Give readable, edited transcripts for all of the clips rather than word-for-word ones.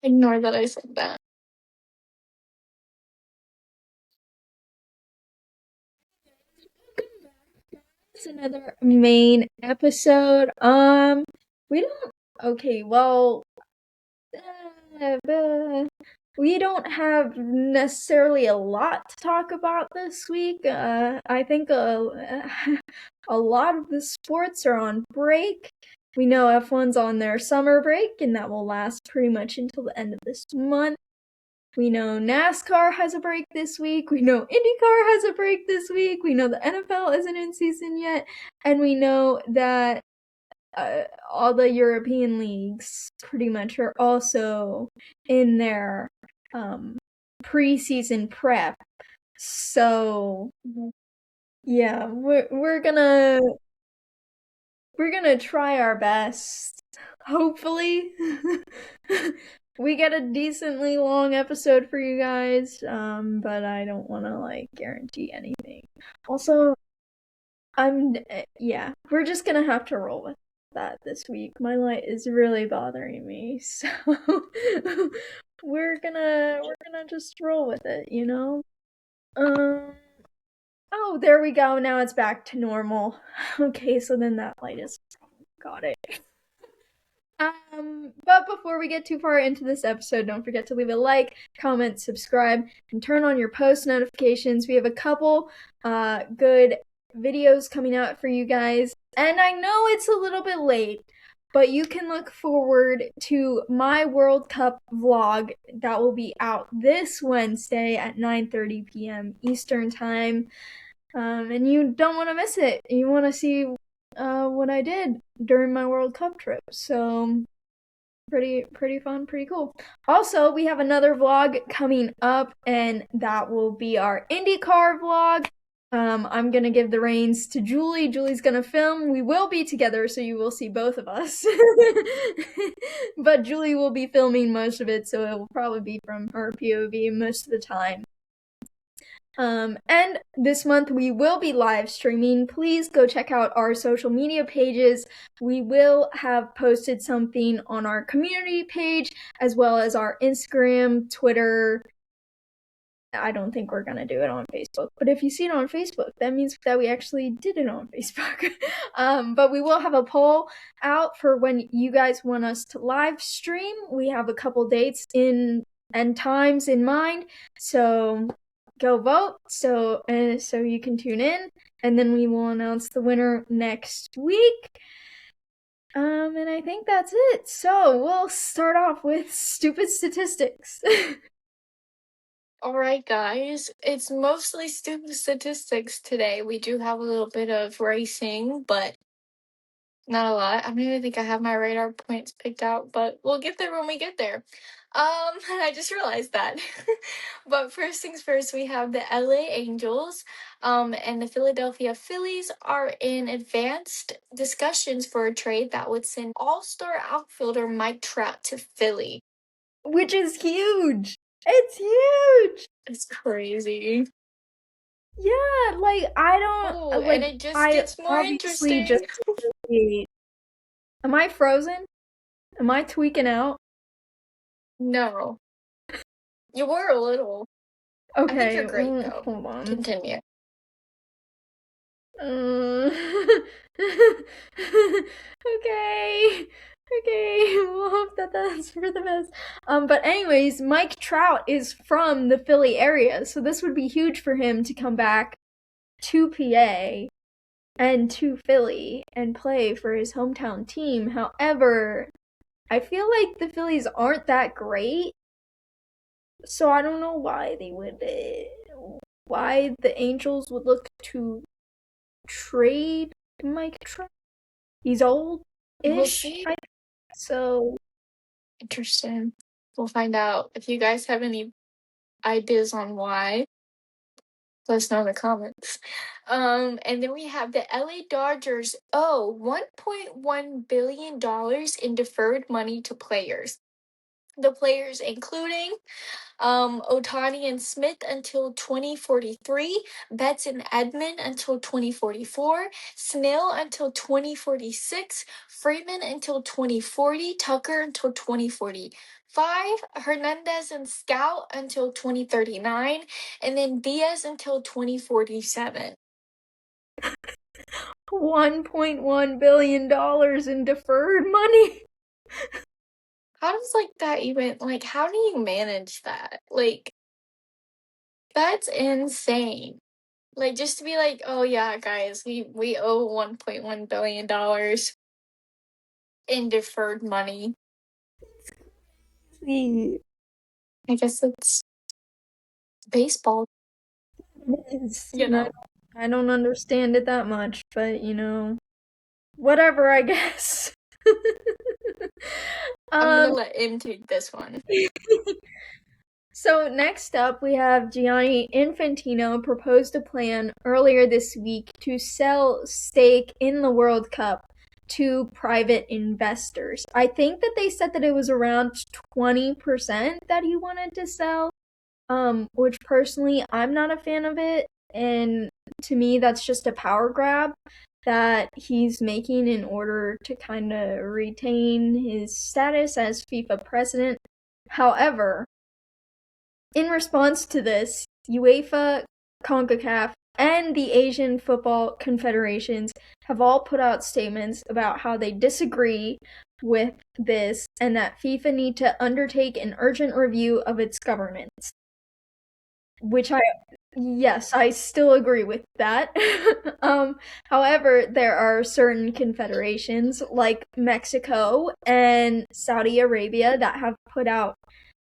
Ignore that I said that. It's another main episode. We don't. Okay, well, we don't have necessarily a lot to talk about this week. I think a lot of the sports are on break. We know F1's on their summer break, and that will last pretty much until the end of this month. We know NASCAR has a break this week. We know IndyCar has a break this week. We know the NFL isn't in season yet. And we know that all the European leagues pretty much are also in their preseason prep. So yeah, we're gonna try our best. Hopefully, we get a decently long episode for you guys. But I don't want to guarantee anything. Also, we're just gonna have to roll with that this week. My light is really bothering me, so we're gonna just roll with it, you know? Oh, there we go. Now it's back to normal. Okay, so then that light is got it. But before we get too far into this episode, don't forget to leave a like, comment, subscribe, and turn on your post notifications. We have a couple good videos coming out for you guys. And I know it's a little bit late, but you can look forward to my World Cup vlog that will be out this Wednesday at 9:30 p.m. Eastern Time. And you don't want to miss it. You want to see what I did during my World Cup trip. So pretty fun, pretty cool. Also, we have another vlog coming up, and that will be our IndyCar vlog. I'm gonna give the reins to Julie. Julie's gonna film. We will be together, so you will see both of us. But Julie will be filming most of it, so it will probably be from her POV most of the time. And this month we will be live streaming. Please go check out our social media pages. We will have posted something on our community page as well as our Instagram, Twitter. I don't think we're gonna do it on Facebook, but if you see it on Facebook, that means that we actually did it on Facebook. But we will have a poll out for when you guys want us to live stream. We have a couple dates and times in mind, so go vote so you can tune in, and then we will announce the winner next week. And I think that's it. So we'll start off with stupid statistics. Alright, guys. It's mostly stupid statistics today. We do have a little bit of racing, but not a lot. I don't even think I have my radar points picked out, but we'll get there when we get there. I just realized that. But first things first, we have the LA Angels, and the Philadelphia Phillies are in advanced discussions for a trade that would send all-star outfielder Mike Trout to Philly. Which is huge. It's huge. It's crazy. Yeah, I don't and it just gets more interesting. Am I frozen? Am I tweaking out? No. You were a little. Okay. I think you're great, though. Hold on. Continue. Okay. We'll hope that that's for the best. But anyways, Mike Trout is from the Philly area, so this would be huge for him to come back to PA and to Philly and play for his hometown team. However, I feel like the Phillies aren't that great, so I don't know why why the Angels would look to trade Mike Trout. He's old-ish. We'll see. So interesting. We'll find out. If you guys have any ideas on why, let us know in the comments. And then we have the LA Dodgers owe $1.1 billion in deferred money to players. The players including Otani and Smith until 2043, Betts and Edman until 2044, Snell until 2046, Freeman until 2040, Tucker until 2045, Hernandez and Scout until 2039, and then Diaz until 2047. $1.1 billion in deferred money. How does that even how do you manage that? That's insane. Just to be oh yeah, guys, we owe $1.1 billion in deferred money. I guess it's baseball. It is. I don't understand it that much, but whatever, I guess. I'm gonna let him take this one. So next up, we have Gianni Infantino proposed a plan earlier this week to sell stake in the World Cup to private investors. I think that they said that it was around 20% that he wanted to sell, which personally I'm not a fan of it, and to me that's just a power grab that he's making in order to kind of retain his status as FIFA president. However, in response to this, UEFA, CONCACAF, and the Asian Football Confederations have all put out statements about how they disagree with this and that FIFA need to undertake an urgent review of its governance. Yes, I still agree with that. However, there are certain confederations like Mexico and Saudi Arabia that have put out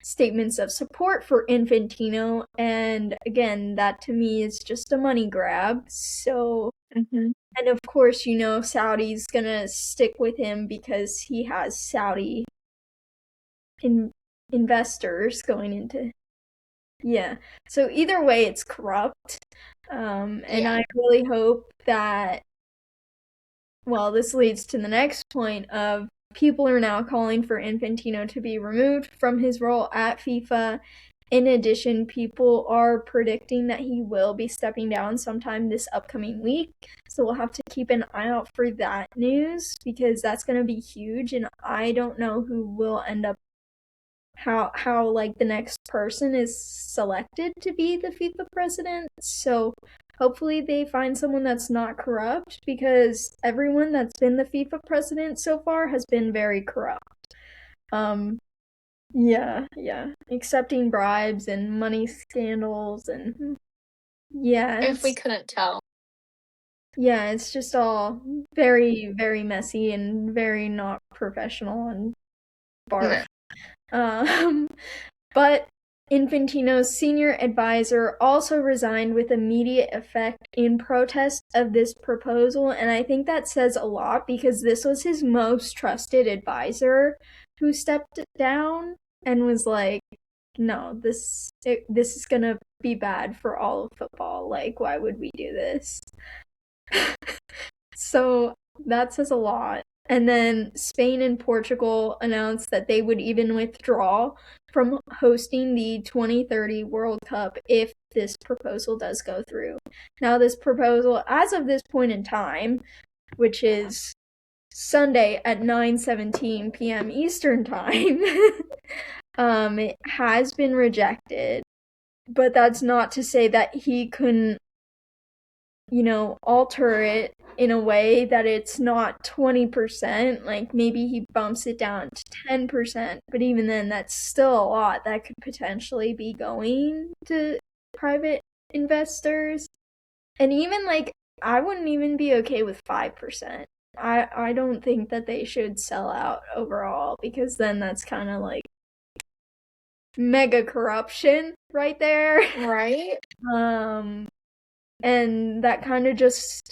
statements of support for Infantino, and again, that to me is just a money grab. So, and of course, Saudi's gonna stick with him because he has Saudi investors going into. Yeah. So either way, it's corrupt. And I really hope that, well, this leads to the next point of people are now calling for Infantino to be removed from his role at FIFA. In addition, people are predicting that he will be stepping down sometime this upcoming week. So we'll have to keep an eye out for that news because that's going to be huge. And I don't know who will end up how the next person is selected to be the FIFA president. So hopefully they find someone that's not corrupt because everyone that's been the FIFA president so far has been very corrupt. Yeah, accepting bribes and money scandals and if we couldn't tell. Yeah, it's just all very, very messy and very not professional and barf. But Infantino's senior advisor also resigned with immediate effect in protest of this proposal, and I think that says a lot because this was his most trusted advisor who stepped down and was like, no, this is gonna be bad for all of football. Why would we do this? So that says a lot. And then Spain and Portugal announced that they would even withdraw from hosting the 2030 World Cup if this proposal does go through. Now, this proposal, as of this point in time, which is Sunday at 9:17 p.m. Eastern Time, it has been rejected. But that's not to say that he couldn't, alter it in a way that it's not 20%, maybe he bumps it down to 10%, but even then that's still a lot that could potentially be going to private investors. And even I wouldn't even be okay with 5%. I don't think that they should sell out overall because then that's kind of mega corruption right there. Right? And that kind of just,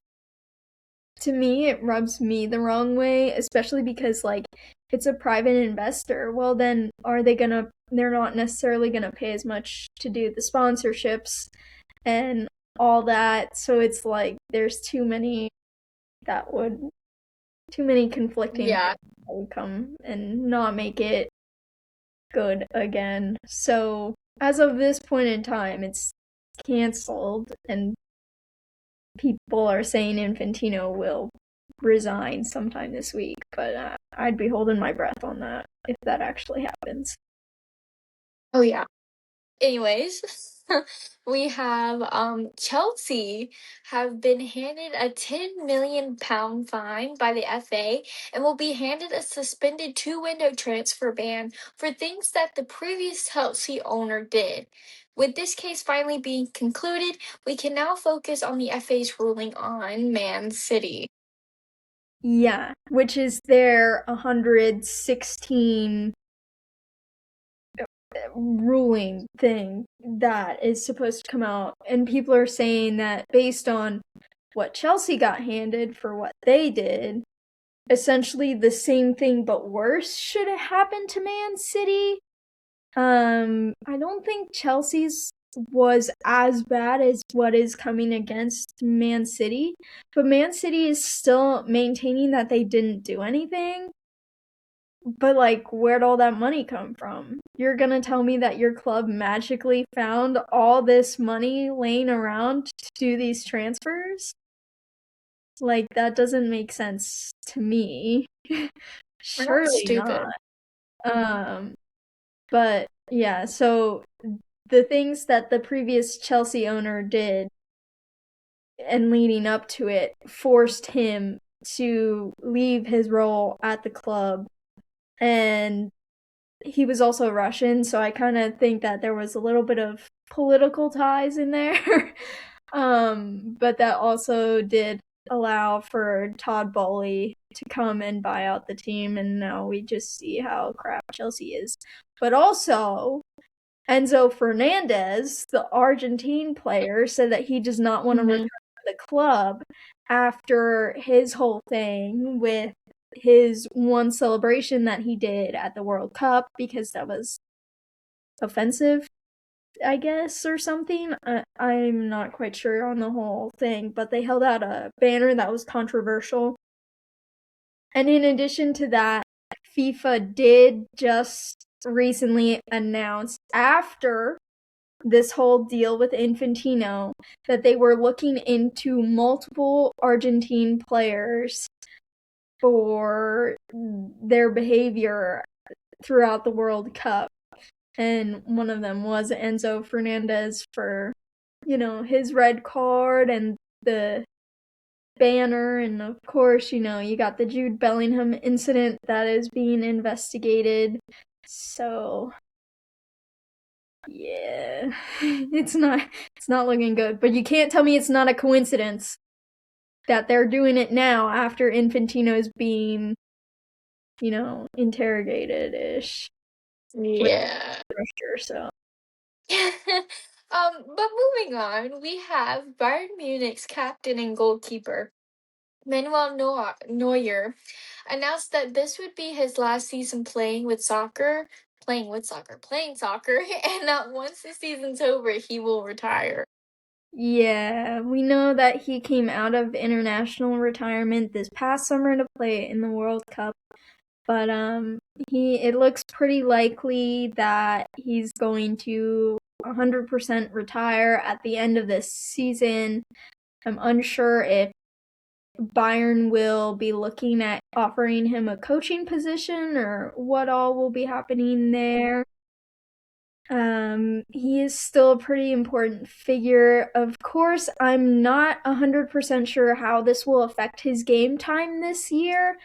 to me, it rubs me the wrong way, especially because, it's a private investor. Well, then, they're not necessarily gonna pay as much to do the sponsorships and all that, so it's there's too many conflicting things that would come and not make it good again. So as of this point in time, it's canceled, and people are saying Infantino will resign sometime this week. But I'd be holding my breath on that if that actually happens. Oh yeah. Anyways, we have Chelsea have been handed a £10 million fine by the FA and will be handed a suspended 2-window transfer ban for things that the previous Chelsea owner did. With this case finally being concluded, we can now focus on the FA's ruling on Man City. Yeah, which is their 116 ruling thing that is supposed to come out, and people are saying that based on what Chelsea got handed for what they did, essentially the same thing but worse should have happened to Man City. I don't think Chelsea's was as bad as what is coming against Man City, but Man City is still maintaining that they didn't do anything. But, like, where'd all that money come from? You're gonna tell me that your club magically found all this money laying around to do these transfers? Like, that doesn't make sense to me. We're not Surely stupid. not. But yeah, so the things that the previous Chelsea owner did and leading up to it forced him to leave his role at the club. And he was also Russian, so I kind of think that there was a little bit of political ties in there. But that also did allow for Todd Bowley to come and buy out the team, and now we just see how crap Chelsea is. But also, Enzo Fernandez, the Argentine player, said that he does not want to return to the club after his whole thing with his one celebration that he did at the World Cup, because that was offensive, I guess, or something. I'm not quite sure on the whole thing, but they held out a banner that was controversial. And in addition to that, FIFA did just recently announce, after this whole deal with Infantino, that they were looking into multiple Argentine players for their behavior throughout the World Cup. And one of them was Enzo Fernandez for, his red card and the banner. And of course, you got the Jude Bellingham incident that is being investigated. So yeah, it's not looking good. But you can't tell me it's not a coincidence that they're doing it now after Infantino's being, interrogated-ish. Yeah. Pressure, so. But moving on, we have Bayern Munich's captain and goalkeeper, Manuel Neuer, announced that this would be his last season playing soccer, and that once the season's over, he will retire. Yeah, we know that he came out of international retirement this past summer to play in the World Cup. But it looks pretty likely that he's going to 100% retire at the end of this season. I'm unsure if Bayern will be looking at offering him a coaching position or what all will be happening there. He is still a pretty important figure. Of course, I'm not 100% sure how this will affect his game time this year.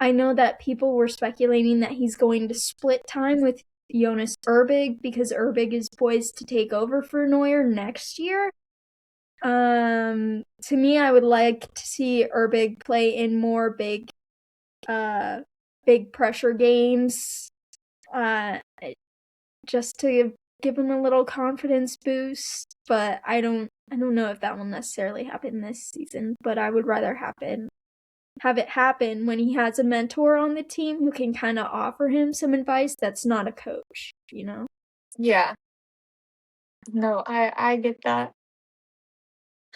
I know that people were speculating that he's going to split time with Jonas Erbig, because Erbig is poised to take over for Neuer next year. To me, I would like to see Erbig play in more big pressure games, just to give him a little confidence boost. But I don't know if that will necessarily happen this season. But I would rather have it happen when he has a mentor on the team who can kind of offer him some advice that's not a coach, Yeah. No, I get that.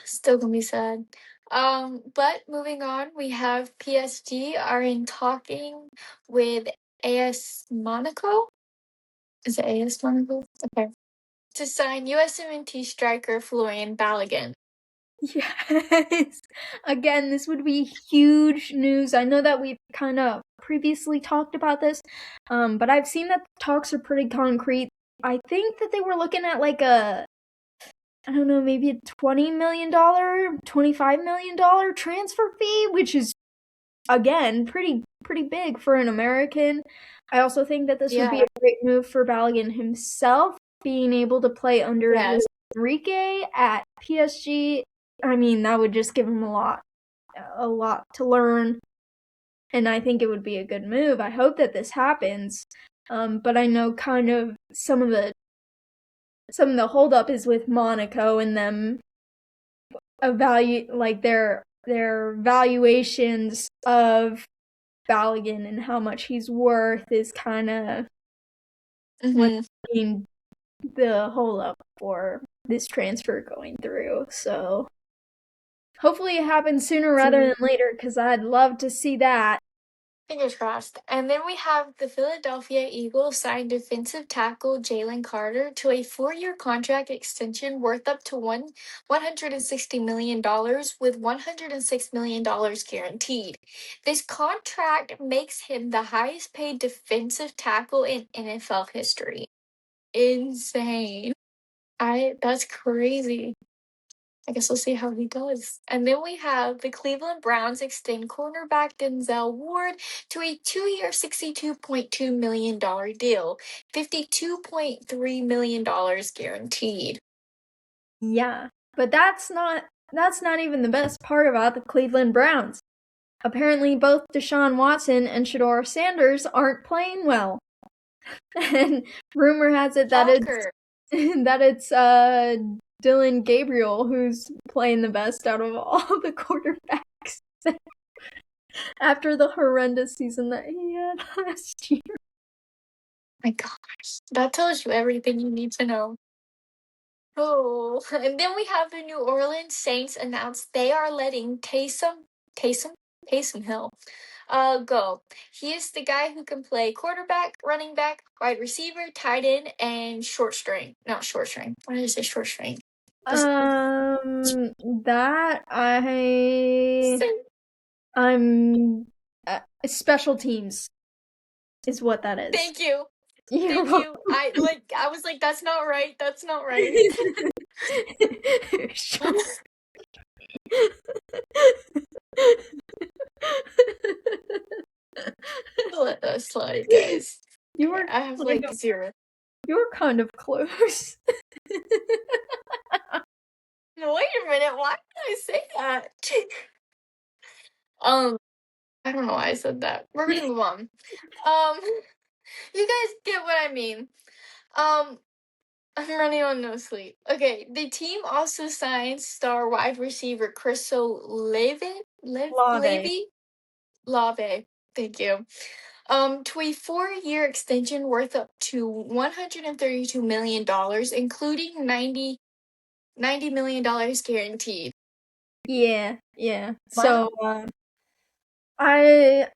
Still gonna be sad. But moving on, we have PSG are in talking with AS Monaco Is it AS Monaco? Okay. To sign USMNT striker Folarin Balogun. Yes. Again, this would be huge news. I know that we've kind of previously talked about this, but I've seen that the talks are pretty concrete. I think that they were looking at like I don't know, maybe a $20 million, $25 million transfer fee, which is, again, pretty big for an American. I also think that this would be a great move for Balogun himself, being able to play under Luis Enrique at PSG. I mean, that would just give him a lot to learn, and I think it would be a good move. I hope that this happens, but I know kind of some of the holdup is with Monaco and them their valuations of Balogun and how much he's worth is kind of what's being the holdup for this transfer going through. So hopefully it happens sooner rather than later, because I'd love to see that. Fingers crossed. And then we have the Philadelphia Eagles signed defensive tackle Jalen Carter to a 4-year contract extension worth up to $160 million with $106 million guaranteed. This contract makes him the highest paid defensive tackle in NFL history. Insane. That's crazy. I guess we'll see how he does. And then we have the Cleveland Browns extend cornerback Denzel Ward to a 2-year, $62.2 million deal, $52.3 million guaranteed. Yeah, but that's not even the best part about the Cleveland Browns. Apparently, both Deshaun Watson and Shedeur Sanders aren't playing well. And rumor has it that it's Dylan Gabriel who's playing the best out of all the quarterbacks after the horrendous season that he had last year. My gosh, that tells you everything you need to know. Oh, and then we have the New Orleans Saints announce they are letting Taysom Hill go. He is the guy who can play quarterback, running back, wide receiver, tight end, and short string. Not short string. Why did I say short string? I'm special teams is what that is. Thank you. Thank you. I was like, that's not right. That's not right. Let that slide, guys. I have like 0. You were kind of close. Wait a minute, why did I say that? I don't know why I said that. We're gonna move on. You guys get what I mean. I'm running on no sleep. Okay, the team also signed star wide receiver Chris Olave. Thank you. To a 4-year extension worth up to $132 million, including $90 million guaranteed. Yeah. Wow. So, I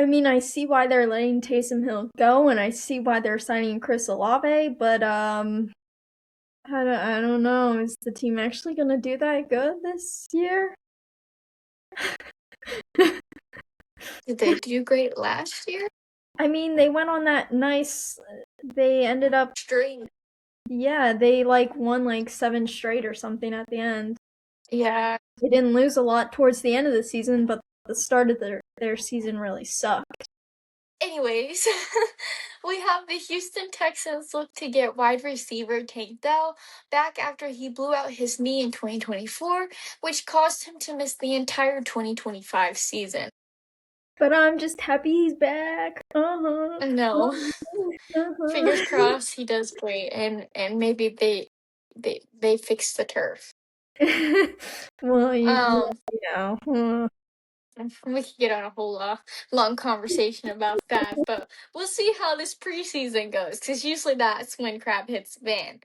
mean, I see why they're letting Taysom Hill go, and I see why they're signing Chris Olave, but I don't know. Is the team actually gonna do that good this year? Did they do great last year? I mean, they went on that nice. They ended up string. Yeah, they won 7 straight or something at the end. Yeah. They didn't lose a lot towards the end of the season, but the start of their season really sucked. Anyways, we have the Houston Texans look to get wide receiver Tank Dell back after he blew out his knee in 2024, which caused him to miss the entire 2025 season. But I'm just happy he's back. No. Fingers crossed he does great, and maybe they fix the turf. Well, you know. We could get on a whole long conversation about that, but we'll see how this preseason goes, because usually that's when crap hits the fan.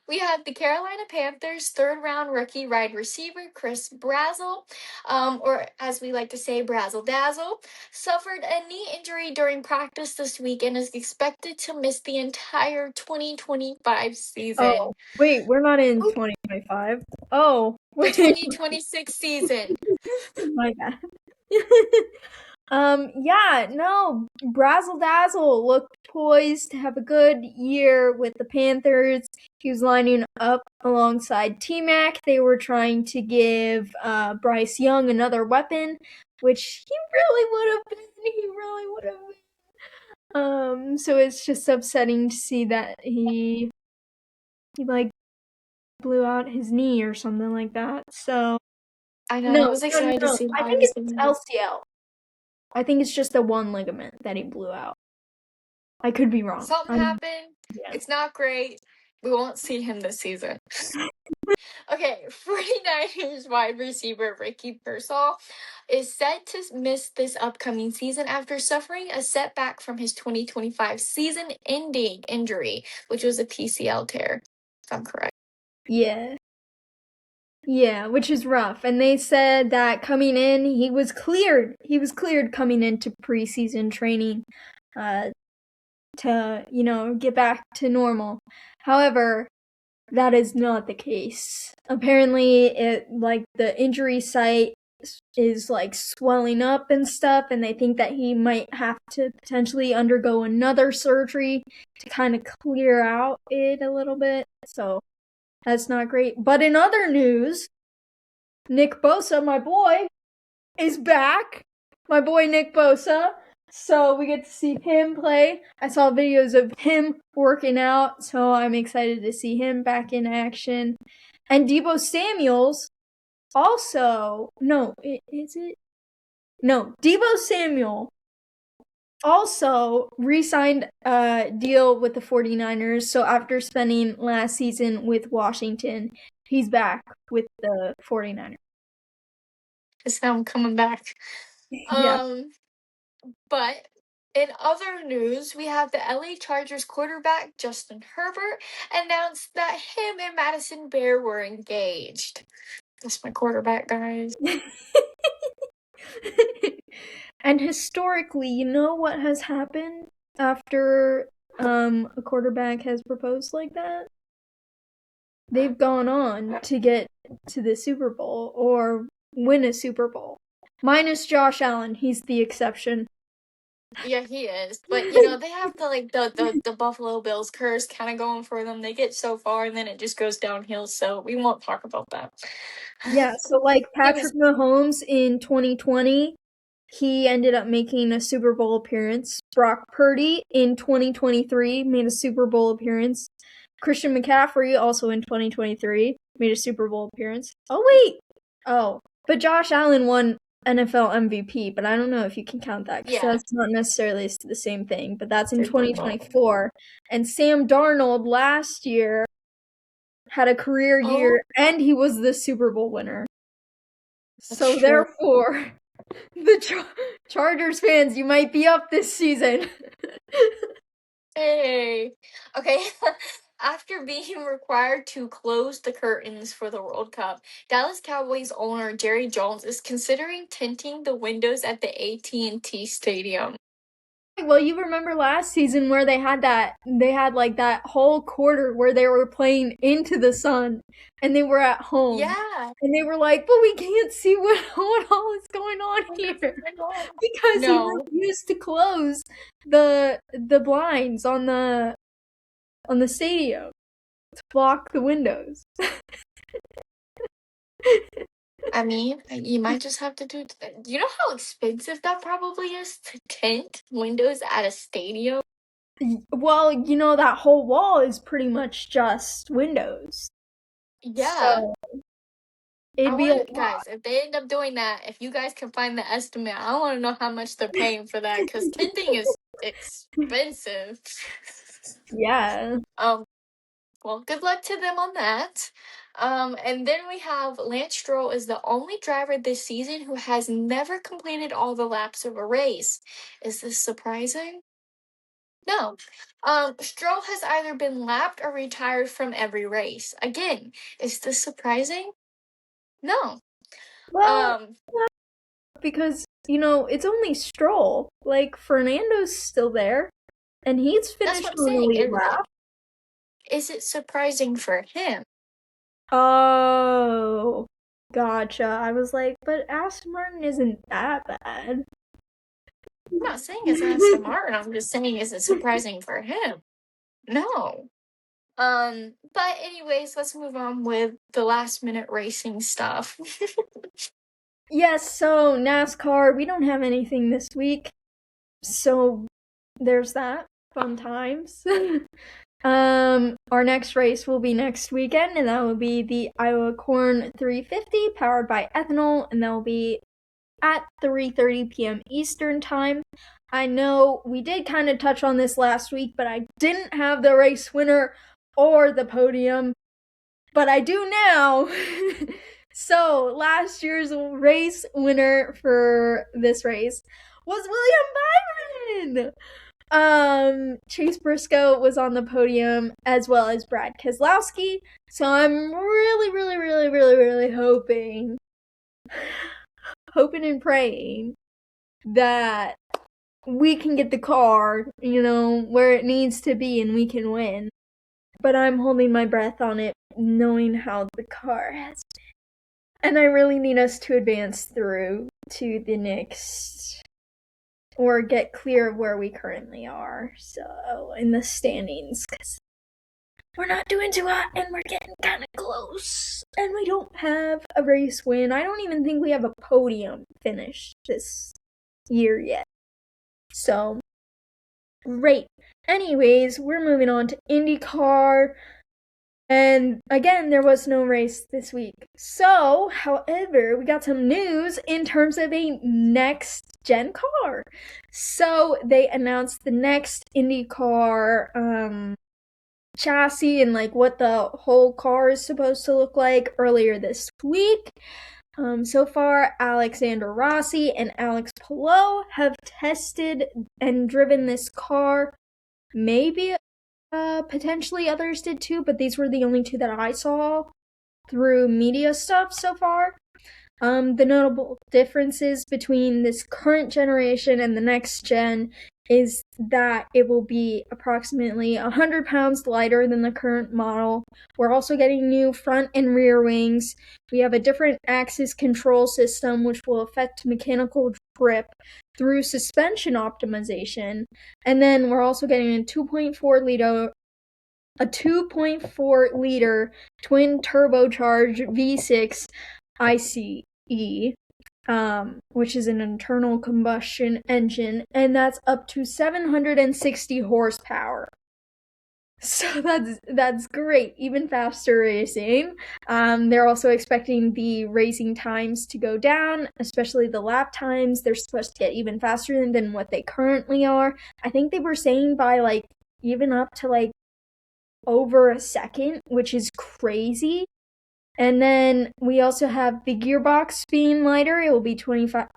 We have the Carolina Panthers third-round rookie wide receiver Chris Brazzell, or as we like to say, Brazzle Dazzle, suffered a knee injury during practice this week and is expected to miss the entire 2025 season. Oh, wait, we're not in Oop. 2025. Oh, The wait. 2026 season. My bad. Yeah, no, Brazzle Dazzle looked poised to have a good year with the Panthers. He was lining up alongside T-Mac. They were trying to give Bryce Young another weapon, which he really would have been. He really would have been. So it's just upsetting to see that he like blew out his knee or something like that. So I know, I no, was no, no, excited to no. see I how he think was it's going to. LCL. I think it's just the one ligament that he blew out. I could be wrong. Something happened. Yeah. It's not great. We won't see him this season. Okay, 49ers wide receiver Ricky Pearsall is set to miss this upcoming season after suffering a setback from his 2025 season-ending injury, which was a PCL tear, if I'm correct. Yeah. Yeah, which is rough. And they said that coming in, he was cleared. He was cleared coming into preseason training to, get back to normal. However, that is not the case. Apparently, the injury site is like swelling up and stuff, and they think that he might have to potentially undergo another surgery to kind of clear out it a little bit. So that's not great. But in other news, Nick Bosa, my boy, is back. My boy Nick Bosa. So we get to see him play. I saw videos of him working out, so I'm excited to see him back in action. And Deebo Samuels also, no, is it? No, Deebo Samuel also re-signed a deal with the 49ers. So after spending last season with Washington, he's back with the 49ers. It's now coming back. Yeah. But in other news, we have the LA Chargers quarterback Justin Herbert announced that him and Madison Bear were engaged. That's my quarterback, guys. And historically, you know what has happened after a quarterback has proposed like that? They've gone on to get to the Super Bowl or win a Super Bowl. Minus Josh Allen, he's the exception. Yeah, he is. But they have the Buffalo Bills curse kind of going for them. They get so far and then it just goes downhill. So we won't talk about that. Yeah, so like He Patrick was Mahomes in 2020, he ended up making a Super Bowl appearance. Brock Purdy in 2023 made a Super Bowl appearance. Christian McCaffrey also in 2023 made a Super Bowl appearance. Oh wait. Oh, but Josh Allen won NFL MVP, but I don't know if you can count that because that's not necessarily the same thing, but that's in 2024. And Sam Darnold last year had a career year and he was the Super Bowl winner. So therefore, the Chargers fans, you might be up this season. Hey. Okay. After being required to close the curtains for the World Cup, Dallas Cowboys owner Jerry Jones is considering tinting the windows at the AT&T Stadium. Well, you remember last season where they had like that whole quarter where they were playing into the sun and they were at home. Yeah. And they were like, but we can't see what all is going on here. Because he refused to close the blinds on the stadium to block the windows. I mean, you might just have to do it. You know how expensive that probably is to tint windows at a stadium? Well, that whole wall is pretty much just windows. Yeah. So it'd be guys, if they end up doing that, if you guys can find the estimate, I want to know how much they're paying for that because tinting is expensive. Yeah. Well, good luck to them on that. And then we have Lance Stroll is the only driver this season who has never completed all the laps of a race. Is this surprising? No. Stroll has either been lapped or retired from every race. Again, is this surprising? No. Well, because, it's only Stroll. Like, Fernando's still there, and he's That's finished what I'm on the saying. lead lap. Is it surprising for him? Oh, gotcha. I was like, but Aston Martin isn't that bad. I'm not saying it's Aston Martin. I'm just saying, is it surprising for him? No. But anyways, let's move on with the last minute racing stuff. Yes, so NASCAR, we don't have anything this week. So there's that. Fun times. Our next race will be next weekend, and that will be the Iowa Corn 350 powered by ethanol, and that will be at 3:30 p.m. Eastern Time. I know we did kind of touch on this last week, but I didn't have the race winner or the podium, but I do now. So last year's race winner for this race was William Byron. Chase Briscoe was on the podium, as well as Brad Keselowski. So I'm really hoping and praying that we can get the car, where it needs to be and we can win. But I'm holding my breath on it, knowing how the car has been. And I really need us to advance through to the next, or get clear of where we currently are. So, in the standings, because we're not doing too hot and we're getting kind of close. And we don't have a race win. I don't even think we have a podium finish this year yet. So, great. Anyways, we're moving on to IndyCar. And again, there was no race this week. So, however, we got some news in terms of a next gen car. So, they announced the next IndyCar chassis and like what the whole car is supposed to look like earlier this week. So far, Alexander Rossi and Alex Palou have tested and driven this car. Maybe potentially others did too, but these were the only two that I saw through media stuff so far. The notable differences between this current generation and the next gen is that it will be approximately 100 pounds lighter than the current model. We're also getting new front and rear wings. We have a different axis control system, which will affect mechanical grip through suspension optimization. And then we're also getting a 2.4 liter twin turbocharged V6 ICE, which is an internal combustion engine, and that's up to 760 horsepower. So that's great, even faster racing. They're also expecting the racing times to go down, especially the lap times. They're supposed to get even faster than what they currently are. I think they were saying by even up to over a second, which is crazy. And then we also have the gearbox being lighter. It will be 25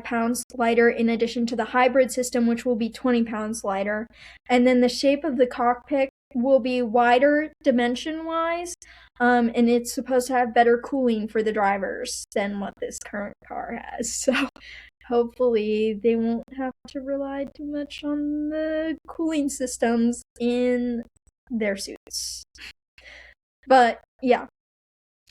pounds lighter, in addition to the hybrid system, which will be 20 pounds lighter. And then the shape of the cockpit will be wider dimension-wise, and it's supposed to have better cooling for the drivers than what this current car has. So hopefully they won't have to rely too much on the cooling systems in their suits. But yeah.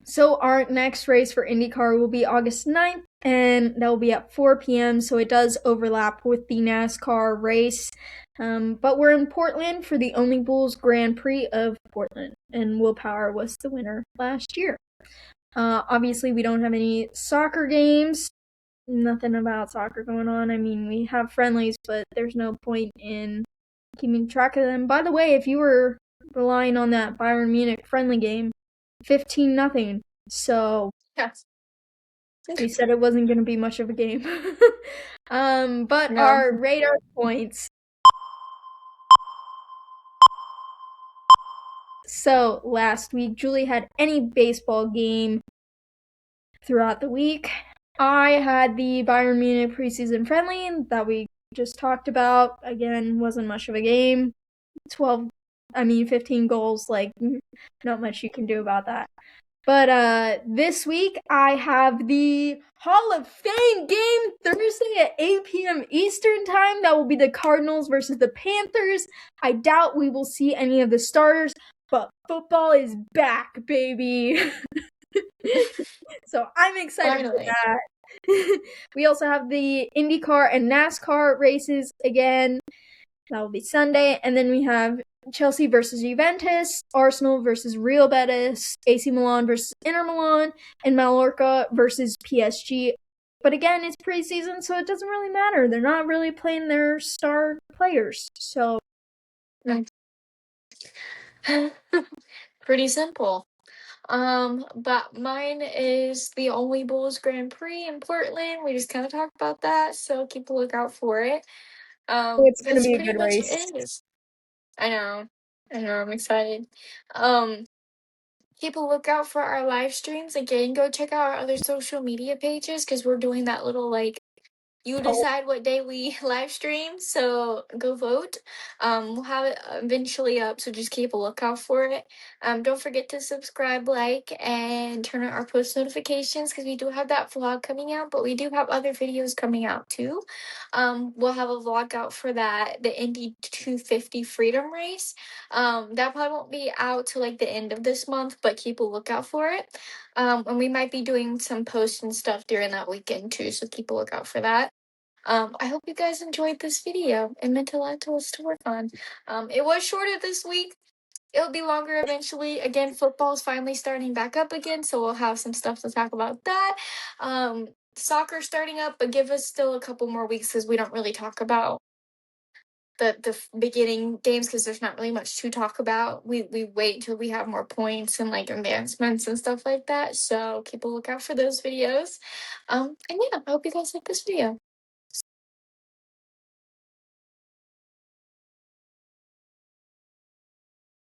So our next race for IndyCar will be August 9th, and that will be at 4 p.m., so it does overlap with the NASCAR race. But we're in Portland for the Only Bulls Grand Prix of Portland, and Will Power was the winner last year. Obviously, we don't have any soccer games. Nothing about soccer going on. I mean, we have friendlies, but there's no point in keeping track of them. By the way, if you were relying on that Bayern Munich friendly game, 15-0. So Yes. we said it wasn't going to be much of a game. But No. our radar points. So last week, Julie had any baseball game throughout the week. I had the Bayern Munich preseason friendly that we just talked about. Again, wasn't much of a game. 15 goals, like, not much you can do about that. But this week I have the Hall of Fame game Thursday at 8 p.m. Eastern time. That will be the Cardinals versus the Panthers. I doubt we will see any of the starters, but football is back, baby. So I'm excited for that. We also have the IndyCar and NASCAR races again. That will be Sunday. And then we have Chelsea versus Juventus, Arsenal versus Real Betis, AC Milan versus Inter Milan, and Mallorca versus PSG. But again, it's preseason, so it doesn't really matter. They're not really playing their star players. So pretty simple. But mine is the Only Bulls Grand Prix in Portland. We just kind of talked about that, so keep a lookout for it. it's going to That's be a pretty good much race. it. I know, I'm excited. Keep a lookout for our live streams. Again, go check out our other social media pages because we're doing that little, like, you decide what day we live stream, so go vote. We'll have it eventually up, so just keep a lookout for it. Don't forget to subscribe, like, and turn on our post notifications because we do have that vlog coming out, but we do have other videos coming out too. We'll have a vlog out for that, the Indy 250 Freedom Race. That probably won't be out till like the end of this month, but keep a lookout for it. And we might be doing some posts and stuff during that weekend too, so keep a lookout for that. I hope you guys enjoyed this video and meant a lot to us to work on. It was shorter this week. It'll be longer eventually. Again, football's finally starting back up again, so we'll have some stuff to talk about that. Soccer starting up, but give us still a couple more weeks because we don't really talk about the beginning games because there's not really much to talk about. We wait until we have more points and like advancements and stuff like that. So keep a lookout for those videos. And yeah, I hope you guys like this video.